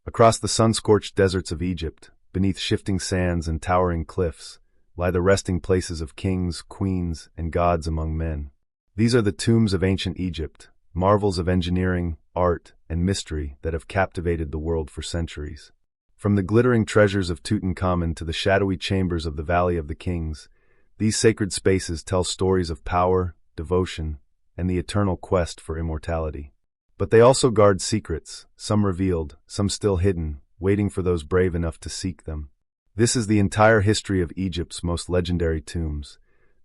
Across the sun-scorched deserts of Egypt, beneath shifting sands and towering cliffs, lie the resting places of kings, queens, and gods among men. These are the tombs of ancient Egypt, marvels of engineering, art, and mystery that have captivated the world for centuries. From the glittering treasures of Tutankhamun to the shadowy chambers of the Valley of the Kings, these sacred spaces tell stories of power, devotion, and the eternal quest for immortality. But they also guard secrets, some revealed, some still hidden, waiting for those brave enough to seek them. This is the entire history of Egypt's most legendary tombs,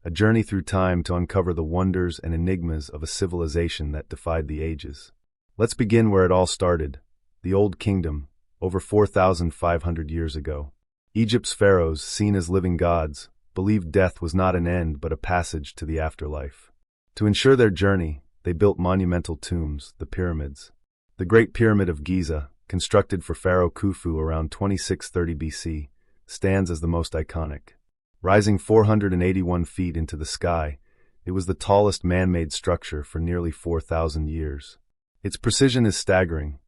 a journey through time to uncover the wonders and enigmas of a civilization that defied the ages. Let's begin where it all started, the Old Kingdom, over 4,500 years ago. Egypt's pharaohs, seen as living gods, believed death was not an end but a passage to the afterlife. To ensure their journey, they built monumental tombs, the pyramids. The Great Pyramid of Giza, constructed for Pharaoh Khufu around 2630 BC, stands as the most iconic. Rising 481 feet into the sky, it was the tallest man-made structure for nearly 4,000 years. Its precision is staggering.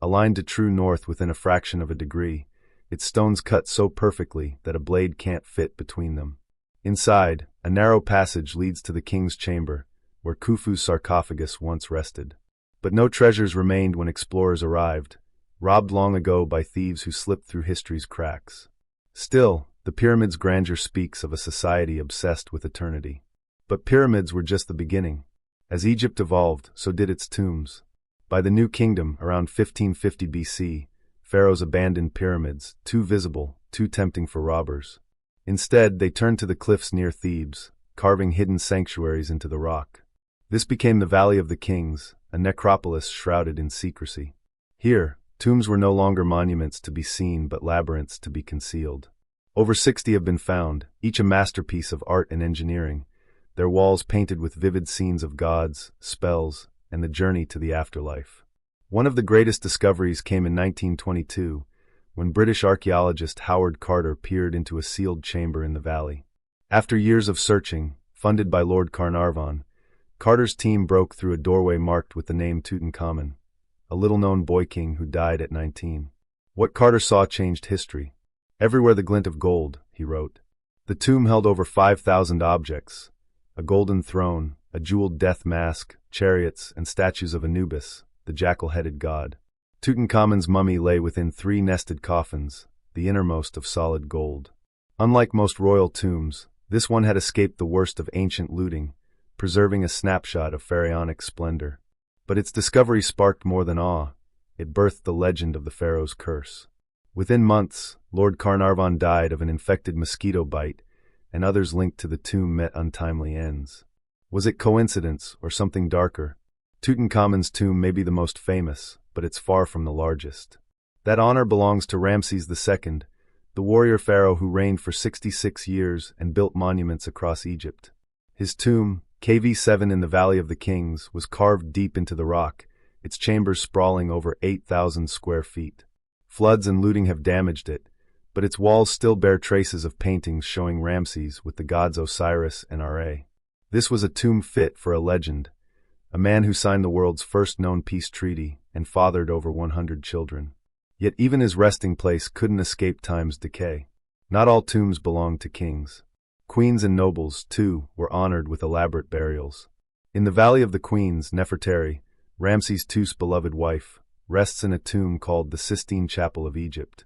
Aligned to true north within a fraction of a degree, its stones cut so perfectly that a blade can't fit between them. Inside, a narrow passage leads to the king's chamber, where Khufu's sarcophagus once rested. But no treasures remained when explorers arrived, robbed long ago by thieves who slipped through history's cracks. Still, the pyramid's grandeur speaks of a society obsessed with eternity. But pyramids were just the beginning. As Egypt evolved, so did its tombs. By the New Kingdom, around 1550 BC, pharaohs abandoned pyramids, too visible, too tempting for robbers. Instead, they turned to the cliffs near Thebes, carving hidden sanctuaries into the rock. This became the Valley of the Kings, a necropolis shrouded in secrecy. Here, tombs were no longer monuments to be seen but labyrinths to be concealed. Over 60 have been found, each a masterpiece of art and engineering, their walls painted with vivid scenes of gods, spells, and the journey to the afterlife. One of the greatest discoveries came in 1922, when British archaeologist Howard Carter peered into a sealed chamber in the valley. After years of searching, funded by Lord Carnarvon, Carter's team broke through a doorway marked with the name Tutankhamun, a little-known boy king who died at 19. What Carter saw changed history. Everywhere the glint of gold, he wrote. The tomb held over 5,000 objects, a golden throne, a jeweled death mask, chariots, and statues of Anubis, the jackal-headed god. Tutankhamun's mummy lay within 3 nested coffins, the innermost of solid gold. Unlike most royal tombs, this one had escaped the worst of ancient looting, preserving a snapshot of pharaonic splendor. But its discovery sparked more than awe. It birthed the legend of the pharaoh's curse. Within months, Lord Carnarvon died of an infected mosquito bite, and others linked to the tomb met untimely ends. Was it coincidence or something darker? Tutankhamun's tomb may be the most famous, but it's far from the largest. That honor belongs to Ramses II, the warrior pharaoh who reigned for 66 years and built monuments across Egypt. His tomb, KV7 in the Valley of the Kings, was carved deep into the rock, its chambers sprawling over 8,000 square feet. Floods and looting have damaged it, but its walls still bear traces of paintings showing Ramses with the gods Osiris and Ra. This was a tomb fit for a legend, a man who signed the world's first known peace treaty and fathered over 100 children. Yet even his resting place couldn't escape time's decay. Not all tombs belonged to kings. Queens and nobles, too, were honored with elaborate burials. In the Valley of the Queens, Nefertari, Ramses II's beloved wife, rests in a tomb called the Sistine Chapel of Egypt.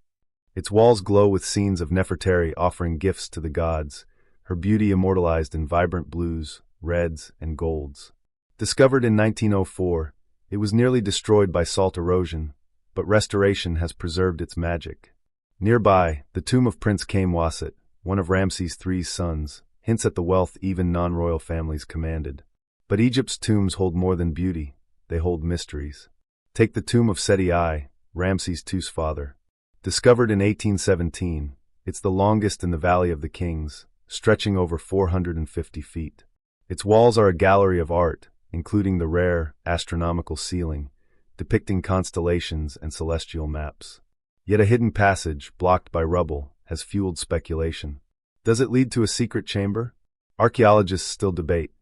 Its walls glow with scenes of Nefertari offering gifts to the gods, her beauty immortalized in vibrant blues, reds, and golds. Discovered in 1904, it was nearly destroyed by salt erosion, but restoration has preserved its magic. Nearby, the tomb of Prince Kamwaset, one of Ramses III's sons, hints at the wealth even non-royal families commanded. But Egypt's tombs hold more than beauty, they hold mysteries. Take the tomb of Seti I, Ramses II's father. Discovered in 1817, it's the longest in the Valley of the Kings, stretching over 450 feet. Its walls are a gallery of art, including the rare, astronomical ceiling, depicting constellations and celestial maps. Yet a hidden passage, blocked by rubble, has fueled speculation. Does it lead to a secret chamber? Archaeologists still debate.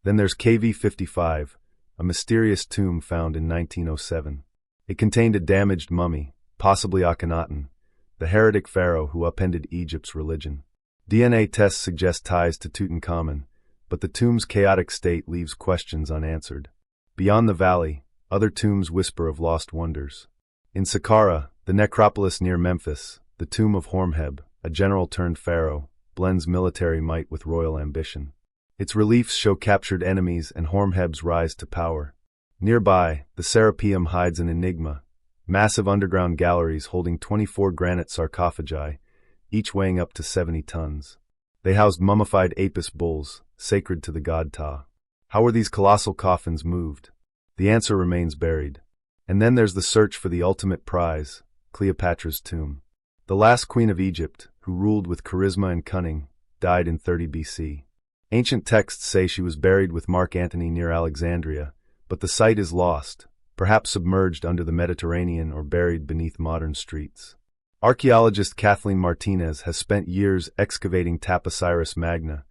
Then there's KV55, a mysterious tomb found in 1907. It contained a damaged mummy, possibly Akhenaten, the heretic pharaoh who upended Egypt's religion. DNA tests suggest ties to Tutankhamun, but the tomb's chaotic state leaves questions unanswered. Beyond the valley, other tombs whisper of lost wonders. In Saqqara, the necropolis near Memphis, the tomb of Horemheb, a general turned pharaoh, blends military might with royal ambition. Its reliefs show captured enemies and Horemheb's rise to power. Nearby, the Serapeum hides an enigma, massive underground galleries holding 24 granite sarcophagi, each weighing up to 70 tons. They housed mummified Apis bulls, sacred to the god Ptah. How were these colossal coffins moved? The answer remains buried. And then there's the search for the ultimate prize, Cleopatra's tomb. The last queen of Egypt, who ruled with charisma and cunning, died in 30 BC. Ancient texts say she was buried with Mark Antony near Alexandria, but the site is lost, perhaps submerged under the Mediterranean or buried beneath modern streets. Archaeologist Kathleen Martinez has spent years excavating Taposiris Magna,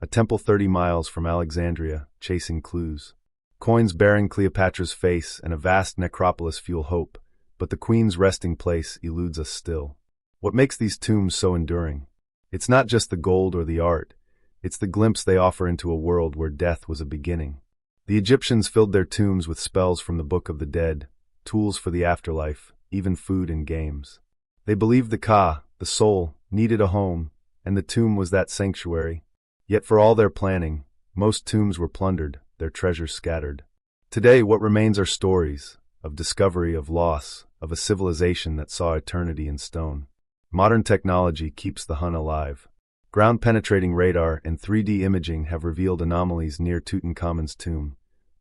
a temple 30 miles from Alexandria, chasing clues. Coins bearing Cleopatra's face and a vast necropolis fuel hope, but the queen's resting place eludes us still. What makes these tombs so enduring? It's not just the gold or the art, it's the glimpse they offer into a world where death was a beginning. The Egyptians filled their tombs with spells from the Book of the Dead, tools for the afterlife, even food and games. They believed the Ka, the soul, needed a home, and the tomb was that sanctuary. Yet for all their planning, most tombs were plundered, their treasures scattered. Today, what remains are stories of discovery, of loss, of a civilization that saw eternity in stone. Modern technology keeps the hunt alive. Ground-penetrating radar and 3D imaging have revealed anomalies near Tutankhamun's tomb,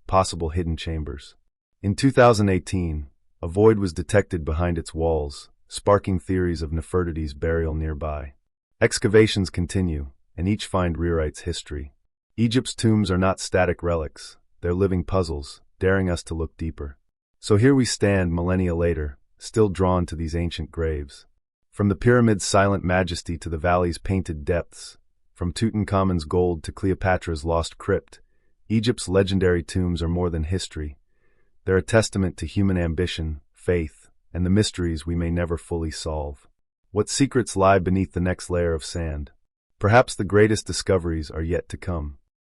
possible hidden chambers. In 2018, a void was detected behind its walls, sparking theories of Nefertari's burial nearby. Excavations continue, and each find rewrites history. Egypt's tombs are not static relics, they're living puzzles, daring us to look deeper. So here we stand millennia later, still drawn to these ancient graves. From the pyramid's silent majesty to the valley's painted depths, from Tutankhamun's gold to Cleopatra's lost crypt, Egypt's legendary tombs are more than history. They're a testament to human ambition, faith, and the mysteries we may never fully solve. What secrets lie beneath the next layer of sand? Perhaps the greatest discoveries are yet to come.